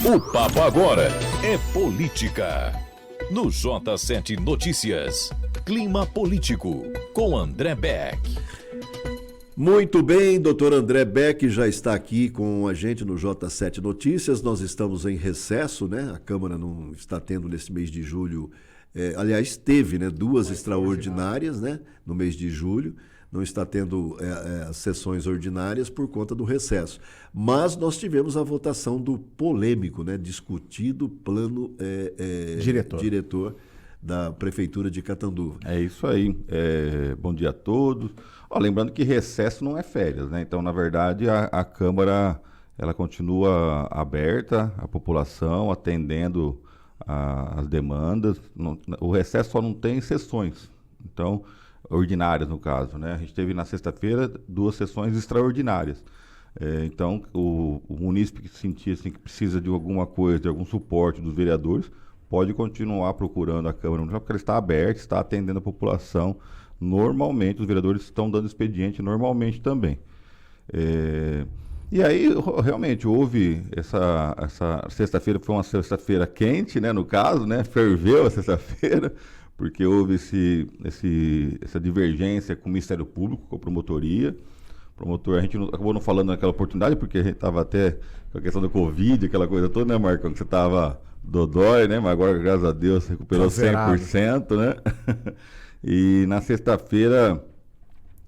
O papo agora é política. No J7 Notícias, clima político, com André Beck. Muito bem, doutor André Beck já está aqui com a gente no J7 Notícias. Nós estamos em recesso, né? A Câmara não está tendo nesse mês de julho, aliás, teve, né, duas extraordinárias, né, no mês de julho. Não está tendo as sessões ordinárias por conta do recesso. Mas nós tivemos a votação do polêmico, né, discutido plano diretor da Prefeitura de Catanduva. É isso aí. Bom dia a todos. Lembrando que recesso não é férias, né? Então, na verdade, a Câmara ela continua aberta à população, atendendo as demandas. O recesso só não tem sessões. Então, ordinárias, no caso, né? A gente teve na sexta-feira 2 sessões extraordinárias. Então, o munícipe que sentir assim, que precisa de alguma coisa, de algum suporte dos vereadores, pode continuar procurando a Câmara, porque ela está aberta, está atendendo a população normalmente. Os vereadores estão dando expediente normalmente também. E aí, realmente, houve essa sexta-feira, foi uma sexta-feira quente, né? No caso, né? Ferveu a sexta-feira, porque houve essa divergência com o Ministério Público, com a promotoria. A gente acabou não falando naquela oportunidade, porque a gente estava até com a questão da Covid, aquela coisa toda, né, Marcão? Que você estava dodói, né? Mas agora, graças a Deus, recuperou 100%, né? E na sexta-feira,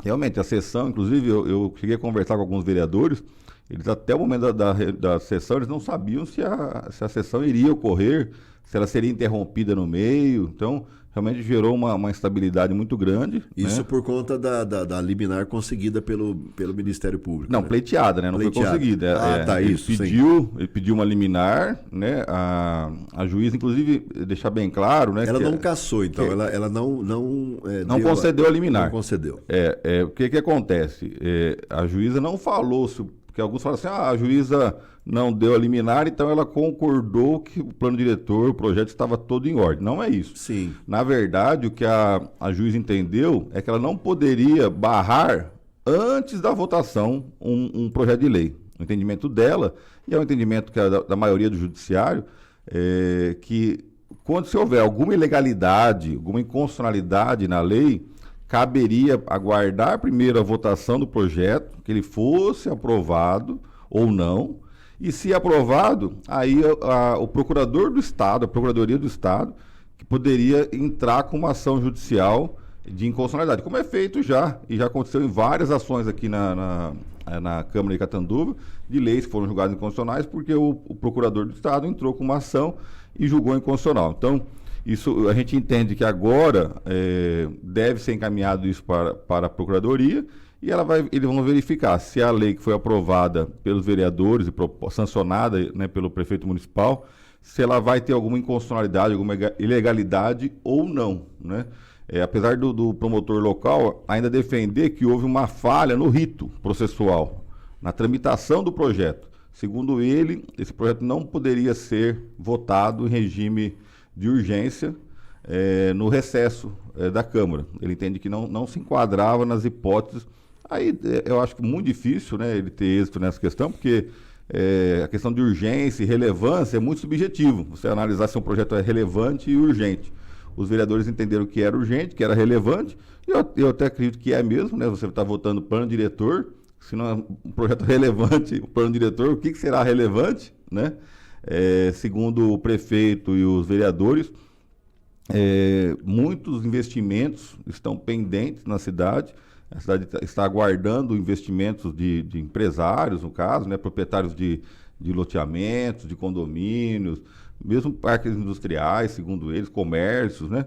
realmente, a sessão, inclusive, eu cheguei a conversar com alguns vereadores, eles até o momento da sessão, eles não sabiam se a sessão iria ocorrer, se ela seria interrompida no meio. Então, realmente gerou uma instabilidade muito grande. Isso, né? Por conta da liminar conseguida pelo Ministério Público. Não, né? pleiteada, né? Não pleiteada. Foi conseguida. Ele pediu uma liminar, né? A juíza, inclusive, deixar bem claro, né? Ela não cassou, então. Ela não concedeu a liminar. Não concedeu. O que acontece? A juíza não falou, porque alguns falam assim, a juíza não deu a liminar, então ela concordou que o plano diretor, o projeto estava todo em ordem. Não é isso. Sim. Na verdade, o que a juíza entendeu é que ela não poderia barrar, antes da votação, um projeto de lei. O entendimento dela, e é um entendimento que é da maioria do judiciário, que quando se houver alguma ilegalidade, alguma inconstitucionalidade na lei, caberia aguardar primeiro a votação do projeto, que ele fosse aprovado ou não. E se aprovado, aí o procurador do Estado, a Procuradoria do Estado, que poderia entrar com uma ação judicial de inconstitucionalidade, como é feito já, e já aconteceu em várias ações aqui na Câmara de Catanduva, de leis que foram julgadas inconstitucionais, porque o procurador do Estado entrou com uma ação e julgou inconstitucional. Então, isso a gente entende que agora deve ser encaminhado isso para a Procuradoria, e eles vão verificar se a lei que foi aprovada pelos vereadores e sancionada, né, pelo prefeito municipal, se ela vai ter alguma inconstitucionalidade, alguma ilegalidade ou não, né? Apesar do promotor local ainda defender que houve uma falha no rito processual, na tramitação do projeto. Segundo ele, esse projeto não poderia ser votado em regime de urgência no recesso da Câmara. Ele entende que não se enquadrava nas hipóteses. Aí eu acho que muito difícil, né, ele ter êxito nessa questão, porque a questão de urgência e relevância é muito subjetivo. Você analisar se um projeto é relevante e urgente. Os vereadores entenderam que era urgente, que era relevante, e eu até acredito que é mesmo, né? Você está votando plano diretor, se não é um projeto relevante, o plano diretor, o que será relevante, né? Segundo o prefeito e os vereadores, muitos investimentos estão pendentes na cidade. A cidade está aguardando investimentos de empresários, no caso, né, proprietários de loteamentos, de condomínios, mesmo parques industriais, segundo eles, comércios, né?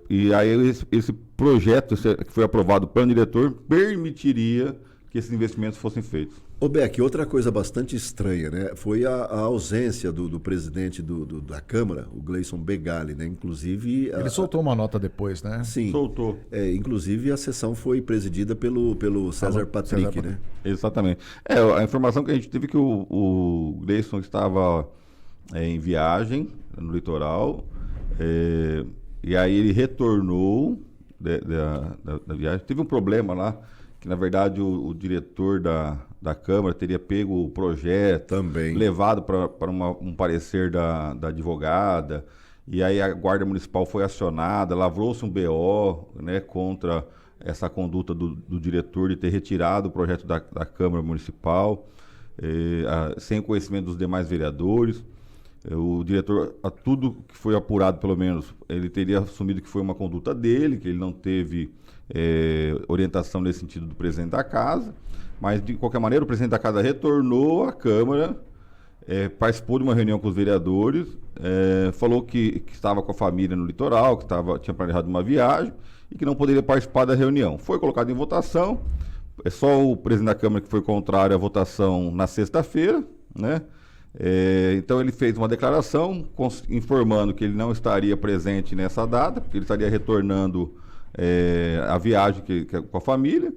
E aí esse projeto que foi aprovado, o plano diretor, permitiria que esses investimentos fossem feitos. Ô Beck, outra coisa bastante estranha, né? Foi a ausência do presidente da Câmara, o Gleison Begali, né? Inclusive... Ele soltou uma nota depois, né? Sim. Soltou. Inclusive a sessão foi presidida pelo César Patrick, né? Exatamente. A informação que a gente teve é que o Gleison estava em viagem no litoral, e aí ele retornou da viagem. Teve um problema lá, que na verdade o diretor da Câmara teria pego o projeto, Também. levado para um parecer da advogada, e aí a Guarda Municipal foi acionada, lavrou-se um BO, né, contra essa conduta do diretor de ter retirado o projeto da Câmara Municipal, sem o conhecimento dos demais vereadores. O diretor, a tudo que foi apurado, pelo menos, ele teria assumido que foi uma conduta dele, que ele não teve orientação nesse sentido do presidente da casa, mas de qualquer maneira o presidente da casa retornou à Câmara, participou de uma reunião com os vereadores, falou que estava com a família no litoral, que tinha planejado uma viagem e que não poderia participar da reunião. Foi colocado em votação, só o presidente da Câmara que foi contrário à votação na sexta-feira, né? Então ele fez uma declaração informando que ele não estaria presente nessa data, porque ele estaria retornando a viagem com a família,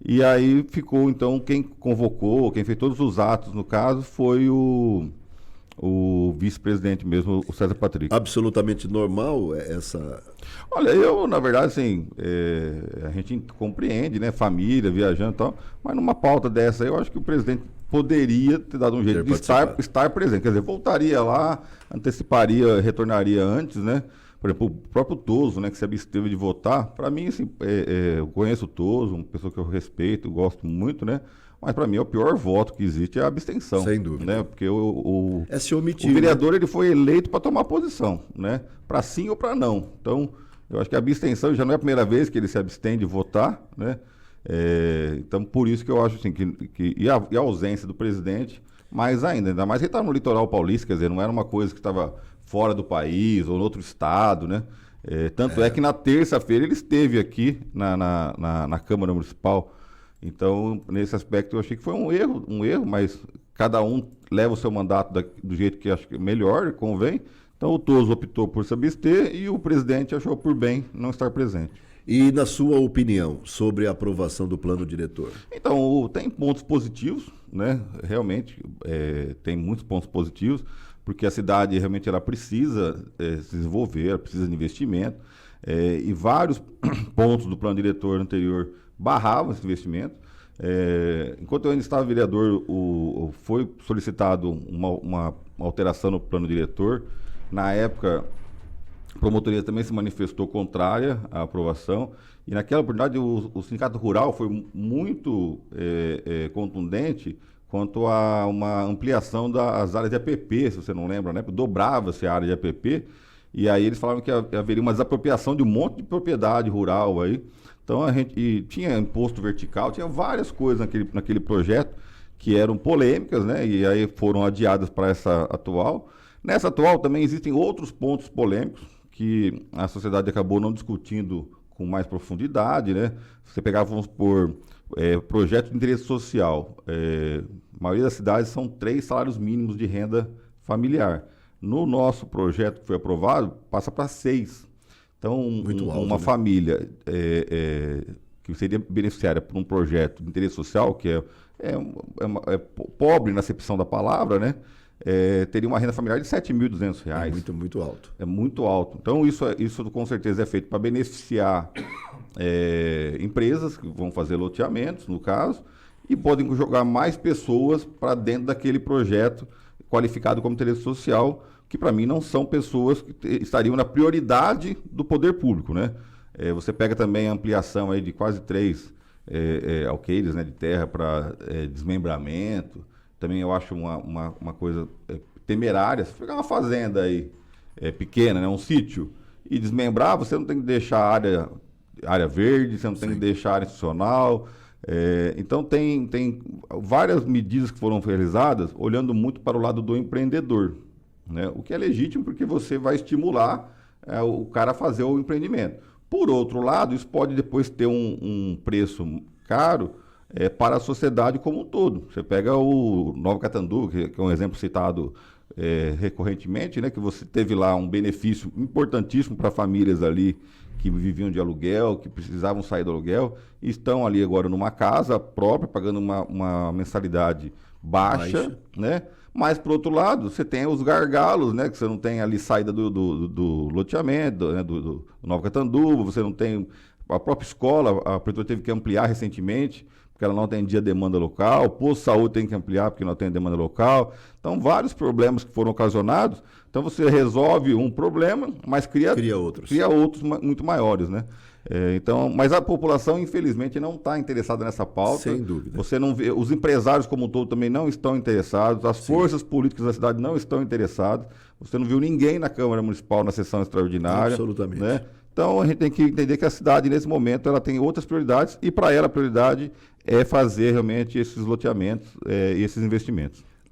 e aí ficou, então, quem convocou, quem fez todos os atos, no caso, foi o vice-presidente mesmo, o César Patrick. Absolutamente normal essa... Olha, eu, na verdade, assim, a gente compreende, né, família, viajando e tal, mas numa pauta dessa, eu acho que o presidente poderia ter dado um jeito de estar presente. Quer dizer, voltaria lá, anteciparia, retornaria antes, né? Por exemplo, o próprio Toso, né, que se absteve de votar, para mim, assim, eu conheço o Toso, uma pessoa que eu respeito, gosto muito, né? Mas para mim o pior voto que existe é a abstenção. Sem dúvida. Né? Porque se omitir, o vereador, ele foi eleito para tomar posição, né? Para sim ou para não. Então, eu acho que a abstenção já não é a primeira vez que ele se abstém de votar, né? Então, por isso que eu acho assim, e a ausência do presidente, mais ainda mais que ele estava no litoral paulista, quer dizer, não era uma coisa que estava fora do país ou em outro estado, né? Tanto é que na terça-feira ele esteve aqui na Câmara Municipal. Então, nesse aspecto, eu achei que foi um erro, mas cada um leva o seu mandato do jeito que acha que é melhor, convém. Então, o Toso optou por se abster e o presidente achou por bem não estar presente. E, na sua opinião, sobre a aprovação do plano diretor? Então, tem pontos positivos, né? Realmente, tem muitos pontos positivos, porque a cidade realmente ela precisa se desenvolver, ela precisa de investimento, e vários pontos do plano diretor anterior barravam esse investimento. Enquanto eu ainda estava vereador, foi solicitado uma alteração no plano diretor. Na época, a promotoria também se manifestou contrária à aprovação, e naquela oportunidade o Sindicato Rural foi muito contundente quanto a uma ampliação das áreas de APP, se você não lembra, né? Dobrava-se a área de APP, e aí eles falavam que haveria uma desapropriação de um monte de propriedade rural aí. Então a gente tinha imposto vertical, tinha várias coisas naquele projeto que eram polêmicas, né? E aí foram adiadas para essa atual. Nessa atual também existem outros pontos polêmicos que a sociedade acabou não discutindo com mais profundidade, né? Você pegava, vamos supor, projeto de interesse social. A maioria das cidades são 3 salários mínimos de renda familiar. No nosso projeto que foi aprovado, passa para 6. Então, uma família que seria beneficiária por um projeto de interesse social, que é pobre na acepção da palavra, né? Teria uma renda familiar de R$ 7.200. É muito, muito alto. É muito alto. Então, isso com certeza é feito para beneficiar empresas que vão fazer loteamentos, no caso, e podem jogar mais pessoas para dentro daquele projeto qualificado como interesse social, que para mim não são pessoas que estariam na prioridade do poder público, né? Você pega também a ampliação aí de quase 3 alqueires, né, de terra para desmembramento. Também eu acho uma coisa temerária. Se pegar uma fazenda aí pequena, né, um sítio, e desmembrar, você não tem que deixar área verde, você não tem que deixar área institucional. Então tem várias medidas que foram realizadas olhando muito para o lado do empreendedor, né? O que é legítimo porque você vai estimular o cara a fazer o empreendimento. Por outro lado, isso pode depois ter um preço caro para a sociedade como um todo. Você pega o Nova Catanduva, que é um exemplo citado recorrentemente, né? Que você teve lá um benefício importantíssimo para famílias ali que viviam de aluguel, que precisavam sair do aluguel, e estão ali agora numa casa própria, pagando uma mensalidade baixa, né? Mas, por outro lado, você tem os gargalos, né? Que você não tem ali saída do loteamento, né? do Nova Catanduva, você não tem a própria escola, a prefeitura teve que ampliar recentemente, porque ela não atendia a demanda local, o posto de saúde tem que ampliar porque não tem demanda local. Então, vários problemas que foram ocasionados. Então, você resolve um problema, mas cria outros muito maiores, né? Então, mas a população, infelizmente, não está interessada nessa pauta. Sem dúvida. Você não vê, os empresários como um todo também não estão interessados, as forças políticas da cidade não estão interessadas. Você não viu ninguém na Câmara Municipal na sessão extraordinária. Absolutamente. Né? Então, a gente tem que entender que a cidade, nesse momento, ela tem outras prioridades e, para ela, a prioridade é fazer realmente esses loteamentos e esses investimentos.